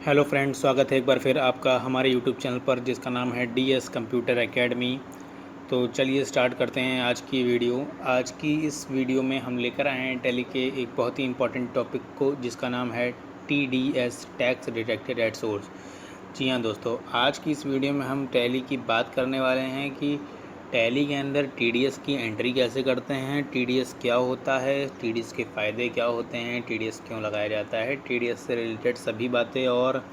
Hello friends, स्वागत है एक बार फिर आपका हमारे यूट्यूब चैनल पर जिसका नाम है डीएस कंप्यूटर एकेडमी। तो चलिए स्टार्ट करते हैं आज की वीडियो। आज की इस वीडियो में हम लेकर आए हैं टैली के एक बहुत ही इंपॉर्टेंट टॉपिक को जिसका नाम है TDS, tax deducted at source. जी हाँ दोस्तों, आज की इस वीडियो में हम टैली की बात करने वाले हैं कि टैली के अंदर टीडीएस की एंट्री कैसे करते हैं, टीडीएस क्या होता है, टीडीएस के फ़ायदे क्या होते हैं, टीडीएस क्यों लगाया जाता है, टीडीएस से रिलेटेड सभी बातें और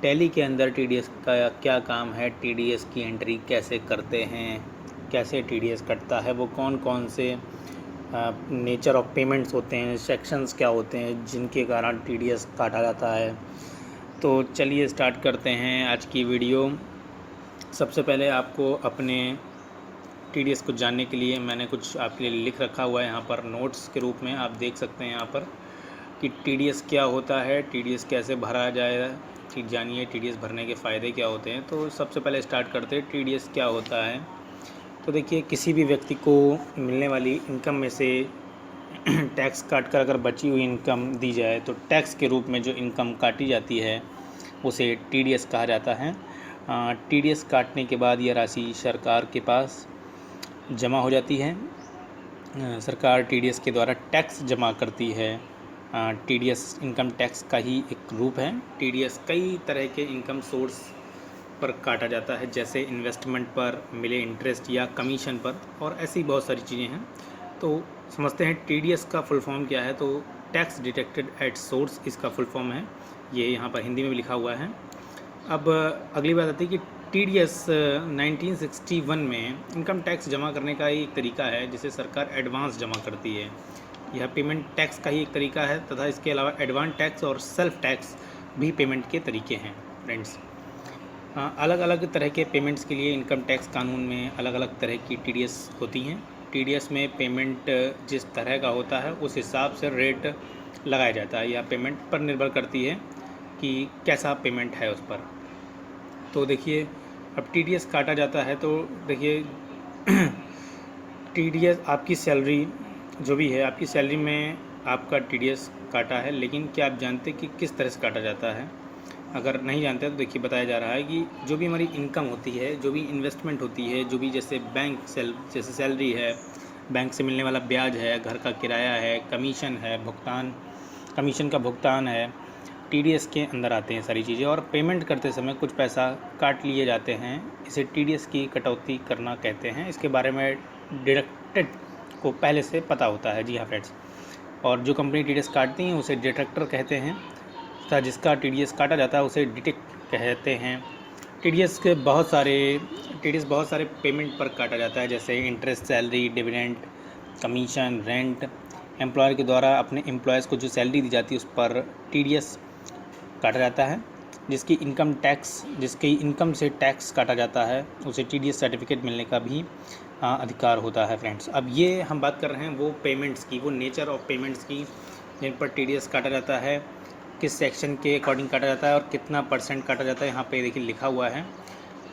टैली के अंदर टीडीएस का क्या काम है, टीडीएस की एंट्री कैसे करते हैं, कैसे टीडीएस कटता है, वो कौन कौन से नेचर ऑफ पेमेंट्स होते हैं, सेक्शंस क्या होते हैं जिनके कारण टीडीएस काटा जाता है। तो चलिए स्टार्ट करते हैं आज की वीडियो। सबसे पहले आपको अपने टीडीएस को जानने के लिए मैंने कुछ आपके लिए लिख रखा हुआ है यहाँ पर नोट्स के रूप में। आप देख सकते हैं यहाँ पर कि टीडीएस क्या होता है, टीडीएस कैसे भरा जाए, ठीक जानिए टीडीएस भरने के फ़ायदे क्या होते हैं। तो सबसे पहले स्टार्ट करते हैं टीडीएस क्या होता है। तो देखिए, किसी भी व्यक्ति को मिलने वाली इनकम में से टैक्स काट कर अगर बची हुई इनकम दी जाए तो टैक्स के रूप में जो इनकम काटी जाती है उसे टीडीएस कहा जाता है। टीडीएस काटने के बाद यह राशि सरकार के पास जमा हो जाती है। सरकार टीडीएस के द्वारा टैक्स जमा करती है। टीडीएस इनकम टैक्स का ही एक रूप है। टीडीएस कई तरह के इनकम सोर्स पर काटा जाता है, जैसे इन्वेस्टमेंट पर मिले इंटरेस्ट या कमीशन पर, और ऐसी बहुत सारी चीज़ें हैं। तो समझते हैं टीडीएस का फुल फॉर्म क्या है। तो टैक्स डिडक्टेड एट सोर्स इसका फुल फॉर्म है, ये यहाँ पर हिंदी में भी लिखा हुआ है। अब अगली बात आती है कि टीडीएस 1961 में इनकम टैक्स जमा करने का एक तरीका है जिसे सरकार एडवांस जमा करती है। यह पेमेंट टैक्स का ही एक तरीका है तथा इसके अलावा एडवांस टैक्स और सेल्फ टैक्स भी पेमेंट के तरीके हैं फ्रेंड्स। अलग अलग तरह के पेमेंट्स के लिए इनकम टैक्स कानून में अलग अलग तरह की टीडीएस होती हैं। टीडीएस में पेमेंट जिस तरह का होता है उस हिसाब से रेट लगाया जाता है। यह पेमेंट पर निर्भर करती है कि कैसा पेमेंट है उस पर। तो देखिए, अब टीडीएस काटा जाता है तो देखिए टीडीएस आपकी सैलरी जो भी है, आपकी सैलरी में आपका टीडीएस काटा है, लेकिन क्या आप जानते कि किस तरह से काटा जाता है? अगर नहीं जानते तो देखिए बताया जा रहा है कि जो भी हमारी इनकम होती है, जो भी इन्वेस्टमेंट होती है, जो भी जैसे जैसे सैलरी है, बैंक से मिलने वाला ब्याज है, घर का किराया है, कमीशन है, कमीशन का भुगतान है, टीडीएस के अंदर आते हैं सारी चीज़ें। और पेमेंट करते समय कुछ पैसा काट लिए जाते हैं, इसे टीडीएस की कटौती करना कहते हैं। इसके बारे में डिडक्टेड को पहले से पता होता है। जी हाँ फ्रेंड्स, और जो कंपनी टीडीएस काटती हैं उसे डिडक्टर कहते हैं तथा जिसका टीडीएस काटा जाता है उसे डिडक्ट कहते हैं। टीडीएस बहुत सारे पेमेंट पर काटा जाता है, जैसे interest, salary, dividend, commission, rent. Employer के द्वारा अपने एम्प्लॉयज़ को जो सैलरी दी जाती है उस पर टीडीएस काटा जाता है। जिसकी इनकम से टैक्स काटा जाता है उसे टीडीएस सर्टिफिकेट मिलने का भी अधिकार होता है फ्रेंड्स। अब ये हम बात कर रहे हैं वो पेमेंट्स की, वो नेचर ऑफ पेमेंट्स की जिन पर टीडीएस काटा जाता है, किस सेक्शन के अकॉर्डिंग काटा जाता है और कितना परसेंट काटा जाता है। यहाँ पे देखिए लिखा हुआ है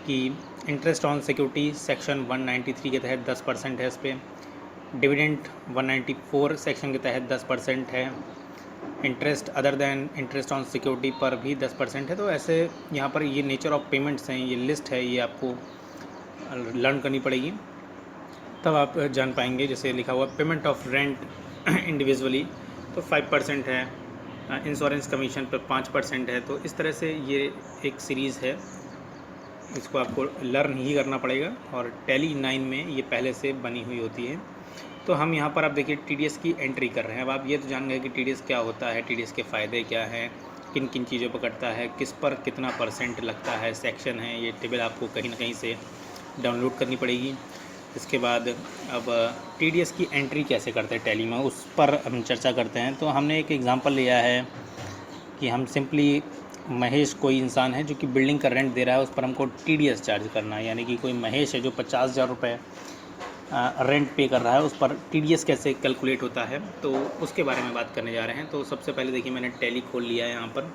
कि इंटरेस्ट ऑन सिक्योरिटी सेक्शन 193 के तहत 10% है इस पर। डिविडेंड 194 सेक्शन के तहत 10% है। Interest other than interest on security पर भी 10% है। तो ऐसे यहाँ पर ये नेचर ऑफ पेमेंट्स हैं, ये लिस्ट है, ये आपको लर्न करनी पड़ेगी तब आप जान पाएंगे। जैसे लिखा हुआ पेमेंट ऑफ रेंट इंडिविजुअली तो 5% है, इंश्योरेंस कमीशन पर 5% है। तो इस तरह से ये एक सीरीज़ है, इसको आपको लर्न ही करना पड़ेगा और टैली 9 में ये पहले से बनी हुई होती है। तो हम यहाँ पर आप देखिए टीडीएस की एंट्री कर रहे हैं। अब आप ये तो जान गए कि टीडीएस क्या होता है, टीडीएस के फ़ायदे क्या हैं, किन किन चीज़ों पर कटता है, किस पर कितना परसेंट लगता है, सेक्शन है, ये टेबल आपको कहीं ना कहीं से डाउनलोड करनी पड़ेगी। इसके बाद अब टीडीएस की एंट्री कैसे करते हैं टैली में, उस पर हम चर्चा करते हैं। तो हमने एक एग्ज़ाम्पल लिया है कि हम सिंपली महेश कोई इंसान है जो कि बिल्डिंग का रेंट दे रहा है, उस पर हमको टीडीएस चार्ज करना है। यानी कि कोई महेश है जो 50,000 रुपये रेंट पे कर रहा है, उस पर टीडीएस कैसे कैलकुलेट होता है, तो उसके बारे में बात करने जा रहे हैं। तो सबसे पहले देखिए मैंने टैली खोल लिया है यहाँ पर।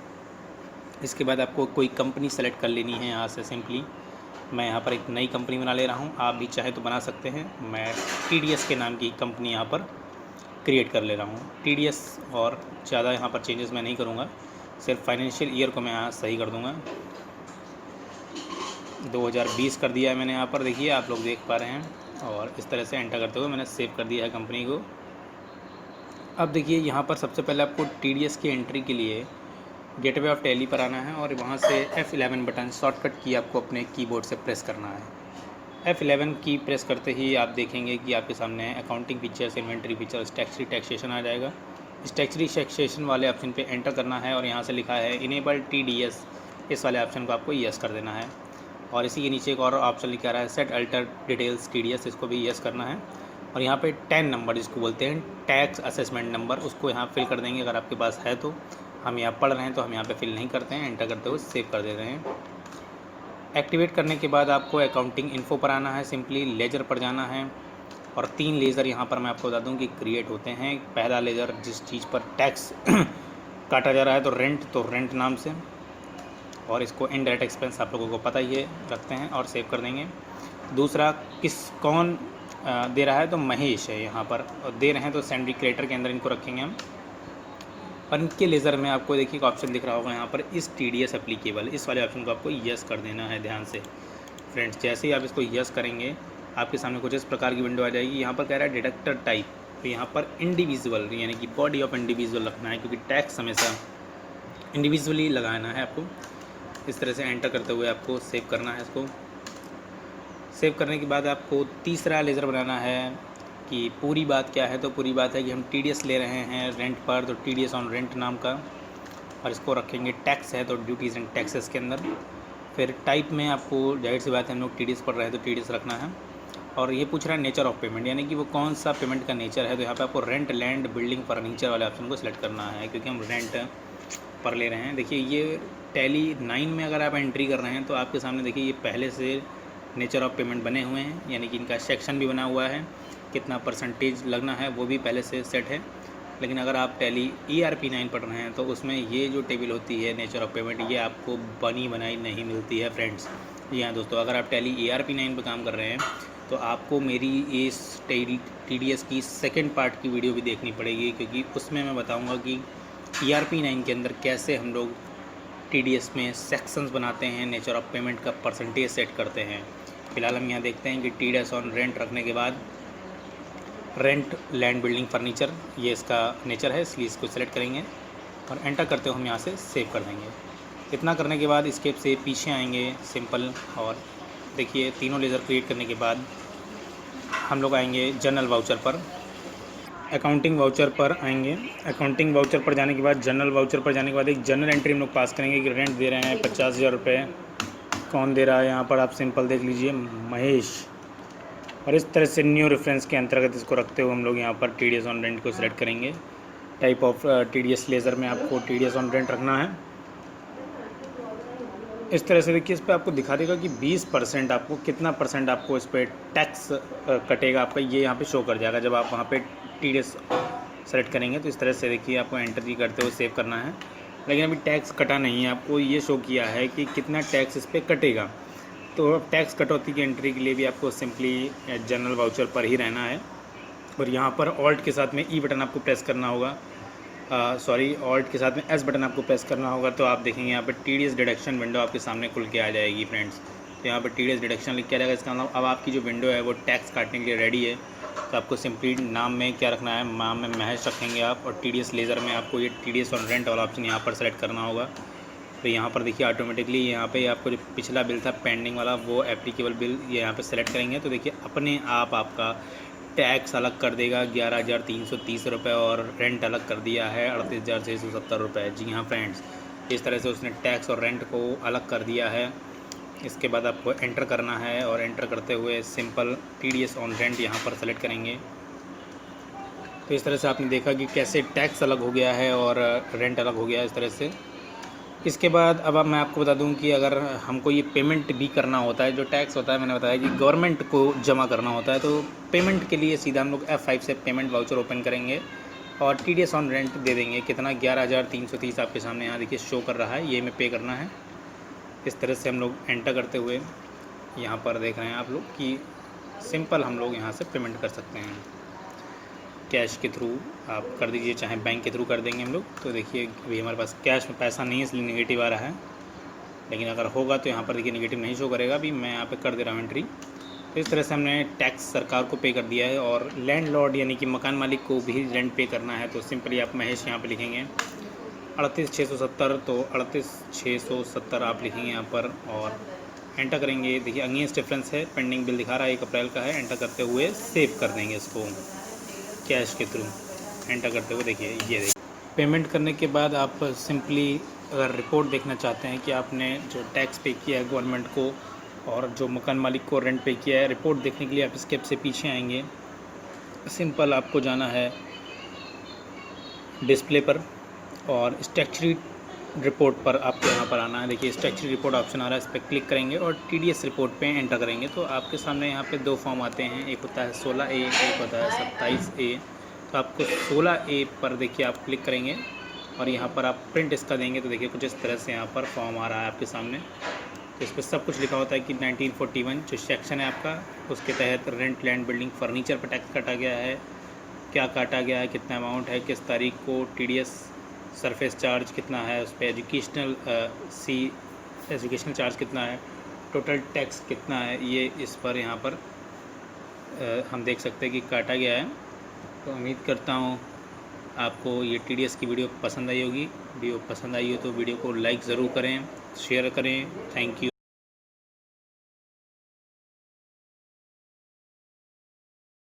इसके बाद आपको कोई कंपनी सेलेक्ट कर लेनी है। यहाँ से सिंपली मैं यहाँ पर एक नई कंपनी बना ले रहा हूँ, आप भी चाहे तो बना सकते हैं। मैं टीडीएस के नाम की कंपनी यहाँ पर क्रिएट कर ले रहा हूँ। टीडीएस और ज़्यादा यहाँ पर चेंजेस मैं नहीं करूँगा। सिर्फ फाइनेंशियल ईयर को मैं यहाँ सही कर दूँगा, 2020 कर दिया है मैंने यहाँ पर, देखिए आप लोग देख पा रहे हैं। और इस तरह से एंटर करते हुए मैंने सेव कर दिया है कंपनी को। अब देखिए यहाँ पर सबसे पहले आपको TDS की एंट्री के लिए गेटवे ऑफ टैली पर आना है और वहाँ से F11 बटन शॉर्टकट की आपको अपने कीबोर्ड से प्रेस करना है। F11 की प्रेस करते ही आप देखेंगे कि आपके सामने accounting features, inventory features, taxation आ जाएगा। इस टैक्सेशन वाले ऑप्शन पे एंटर करना है और यहाँ से लिखा है इनेबल TDS, इस वाले ऑप्शन को आपको यस कर देना है। और इसी के नीचे एक और ऑप्शन लिखा रहा है सेट अल्टर डिटेल्स TDS, इसको भी यस करना है। और यहाँ पे 10 नंबर जिसको बोलते हैं टैक्स असेसमेंट नंबर, उसको यहाँ फिल कर देंगे अगर आपके पास है तो। हम यहाँ पढ़ रहे हैं तो हम यहाँ पे फिल नहीं करते हैं, एंटर करते हुए सेव कर देते हैं। एक्टिवेट करने के बाद आपको अकाउंटिंग इन्फो पर आना है, सिंपली लेजर पर जाना है और 3 लेज़र यहाँ पर मैं आपको बता दूँ कि क्रिएट होते हैं। पहला लेज़र जिस चीज़ पर टैक्स काटा जा रहा है तो रेंट नाम से, और इसको इनडायरेक्ट एक्सपेंस आप लोगों को पता ही है, रखते हैं और सेव कर देंगे। दूसरा कौन दे रहा है तो महेश है यहाँ पर, और दे रहे हैं तो सैंडी क्रिएटर के अंदर इनको रखेंगे हम। और इनके लेज़र में आपको देखिए एक ऑप्शन दिख रहा होगा यहाँ पर इस TDS एप्लीकेबल, इस वाले ऑप्शन को आपको यस कर देना है ध्यान से फ्रेंड्स। जैसे ही आप इसको यस करेंगे आपके सामने कुछ इस प्रकार की विंडो आ जाएगी। यहाँ पर कह रहा है डिडक्टर टाइप, तो यहाँ पर इंडिविजुअल यानी कि बॉडी ऑफ इंडिविजुअल रखना है, क्योंकि टैक्स हमेशा इंडिविजुअली लगाना है आपको। इस तरह से एंटर करते हुए आपको सेव करना है। इसको सेव करने के बाद आपको तीसरा लेज़र बनाना है कि पूरी बात क्या है, तो पूरी बात है कि हम TDS ले रहे हैं रेंट पर, तो TDS ऑन रेंट नाम का, और इसको रखेंगे टैक्स है तो ड्यूटीज़ एंड टैक्सेस के अंदर। फिर टाइप में आपको जाहिर सी बात है हम लोग TDS पढ़ रहे हैं तो TDS रखना है। और ये पूछ रहा है नेचर ऑफ पेमेंट, यानी कि वो कौन सा पेमेंट का नेचर है, तो यहाँ पे आपको रेंट, लैंड, बिल्डिंग, फर्नीचर वाले ऑप्शन को सिलेक्ट करना है, क्योंकि हम रेंट पर ले रहे हैं। देखिए ये टैली 9 में अगर आप एंट्री कर रहे हैं तो आपके सामने देखिए ये पहले से नेचर ऑफ पेमेंट बने हुए हैं, यानी कि इनका सेक्शन भी बना हुआ है, कितना परसेंटेज लगना है वो भी पहले से सेट है। लेकिन अगर आप टैली ERP 9 पढ़ रहे हैं तो उसमें ये जो टेबल होती है नेचर ऑफ पेमेंट, ये आपको बनी बनाई नहीं मिलती है फ्रेंड्स। जी हाँ दोस्तों, अगर आप टैली ERP 9 पर काम कर रहे हैं तो आपको मेरी इस TDS की सेकेंड पार्ट की वीडियो भी देखनी पड़ेगी, क्योंकि उसमें मैं बताऊँगा कि ERP 9 के अंदर कैसे हम लोग TDS में सेक्शंस बनाते हैं, नेचर ऑफ पेमेंट का परसेंटेज सेट करते हैं। फिलहाल हम यहाँ देखते हैं कि TDS ऑन रेंट रखने के बाद रेंट, लैंड, बिल्डिंग, फर्नीचर, ये इसका नेचर है, इसलिए इसको सेलेक्ट करेंगे और एंटर करते हुए हम यहाँ से सेव कर देंगे। इतना करने के बाद स्केप से पीछे आएंगे सिंपल, और देखिए तीनों लेज़र क्रिएट करने के बाद हम लोग आएंगे जनरल वाउचर पर, अकाउंटिंग वाउचर पर आएंगे। अकाउंटिंग वाउचर पर जाने के बाद जनरल वाउचर पर जाने के बाद एक जनरल एंट्री हम लोग पास करेंगे कि रेंट दे रहे हैं 50,000 रुपये। कौन दे रहा है यहाँ पर आप सिंपल देख लीजिए, महेश। और इस तरह से न्यू रेफरेंस के अंतर्गत इसको रखते हुए हम लोग यहाँ पर TDS ऑन रेंट को सिलेक्ट करेंगे। टाइप ऑफ TDS लेज़र में आपको TDS ऑन रेंट रखना है। इस तरह से देखिए इस पर आपको दिखा देगा कि 20% आपको कितना परसेंट आपको इस पर टैक्स कटेगा आपका, ये यहाँ पे शो कर जाएगा जब आप वहाँ पे TDS सेलेक्ट करेंगे। तो इस तरह से देखिए आपको एंट्री करते हुए सेव करना है। लेकिन अभी टैक्स कटा नहीं है, आपको ये शो किया है कि कितना टैक्स इस पर कटेगा। तो टैक्स कटौती की एंट्री के लिए भी आपको सिंपली जनरल वाउचर पर ही रहना है, और यहाँ पर ऑल्ट के साथ में E बटन आपको प्रेस करना होगा, ऑल्ट के साथ में S बटन आपको प्रेस करना होगा। तो आप देखेंगे यहाँ पर TDS डिडक्शन विंडो आपके सामने खुल के आ जाएगी फ्रेंड्स। तो यहाँ पर TDS डिडक्शन लिख के आ जाएगा, इसका मतलब अब आपकी जो विंडो है वो टैक्स काटने के लिए रेडी है। तो आपको सिंपली नाम में क्या रखना है, नाम में महेश रखेंगे आप, और TDS लेज़र में आपको ये TDS ऑन रेंट वाला ऑप्शन यहाँ पर सेलेक्ट करना होगा। तो यहाँ पर देखिए ऑटोमेटिकली यहाँ पे आपको जो पिछला बिल था पेंडिंग वाला, वो एप्लीकेबल बिल ये यहाँ पे सेलेक्ट करेंगे। तो देखिए अपने आप आपका टैक्स अलग कर देगा 11,330 रुपये, और रेंट अलग कर दिया है 38,670 रुपये। जी हाँ फ्रेंड्स, इस तरह से उसने टैक्स और रेंट को अलग कर दिया है। इसके बाद आपको एंटर करना है, और एंटर करते हुए सिंपल TDS ऑन रेंट यहाँ पर सेलेक्ट करेंगे। तो इस तरह से आपने देखा कि कैसे टैक्स अलग हो गया है और रेंट अलग हो गया है इस तरह से। इसके बाद अब मैं आपको बता दूं कि अगर हमको ये पेमेंट भी करना होता है, जो टैक्स होता है मैंने बताया कि गवर्नमेंट को जमा करना होता है, तो पेमेंट के लिए सीधा हम लोग F5 से पेमेंट वाउचर ओपन करेंगे और TDS ऑन रेंट दे देंगे। कितना, 11,330 आपके सामने यहाँ देखिए शो कर रहा है, ये में पे करना है। इस तरह से हम लोग एंटर करते हुए यहाँ पर देख रहे हैं आप लोग कि सिंपल हम लोग यहाँ से पेमेंट कर सकते हैं। कैश के थ्रू आप कर दीजिए, चाहे बैंक के थ्रू कर देंगे हम लोग। तो देखिए अभी हमारे पास कैश में पैसा नहीं है इसलिए नेगेटिव आ रहा है, लेकिन अगर होगा तो यहाँ पर देखिए नेगेटिव नहीं शो करेगा। अभी मैं यहाँ पे कर दे रहा हूँ एंट्री। तो इस तरह से हमने टैक्स सरकार को पे कर दिया है, और लैंडलॉर्ड यानी कि मकान मालिक को भी रेंट पे करना है। तो सिंपली आप महेश यहाँ पे लिखेंगे 38,670, तो 38,670 आप लिखेंगे यहाँ पर और एंटर करेंगे। देखिए अगेंस्ट डिफरेंस है, पेंडिंग बिल दिखा रहा है 1 अप्रैल का है। एंटर करते हुए सेव कर देंगे इसको कैश के थ्रू। एंटर करते हुए देखिए ये देखिए पेमेंट करने के बाद आप सिंपली अगर रिपोर्ट देखना चाहते हैं कि आपने जो टैक्स पे किया है गवर्नमेंट को और जो मकान मालिक को रेंट पे किया है, रिपोर्ट देखने के लिए आप स्टेप से पीछे आएंगे। सिंपल आपको जाना है डिस्प्ले पर और स्टैट्यूटरी रिपोर्ट पर आपको यहाँ पर आना है। देखिए स्टैट्यूटरी रिपोर्ट ऑप्शन आ रहा है, इस पर क्लिक करेंगे और टीडीएस रिपोर्ट पे एंटर करेंगे। तो आपके सामने यहाँ पे 2 फॉर्म आते हैं, एक होता है 16A, एक होता है 27A। तो आपको 16A पर देखिए आप क्लिक करेंगे और यहाँ पर आप प्रिंट इसका देंगे। तो देखिए कुछ इस तरह से यहाँ पर फॉर्म आ रहा है आपके सामने। तो इस पर सब कुछ लिखा होता है कि 1941 जो सेक्शन है आपका, उसके तहत रेंट, लैंड, बिल्डिंग, फर्नीचर पर टैक्स काटा गया है, क्या काटा गया है, कितना अमाउंट है, किस तारीख को, टीडीएस सरफेस चार्ज कितना है उस पर, एजुकेशनल चार्ज कितना है, टोटल टैक्स कितना है, ये इस पर यहाँ पर हम देख सकते हैं कि काटा गया है। तो उम्मीद करता हूँ आपको ये टीडीएस की वीडियो पसंद आई होगी। वीडियो पसंद आई हो तो वीडियो को लाइक ज़रूर करें, शेयर करें। Thank you.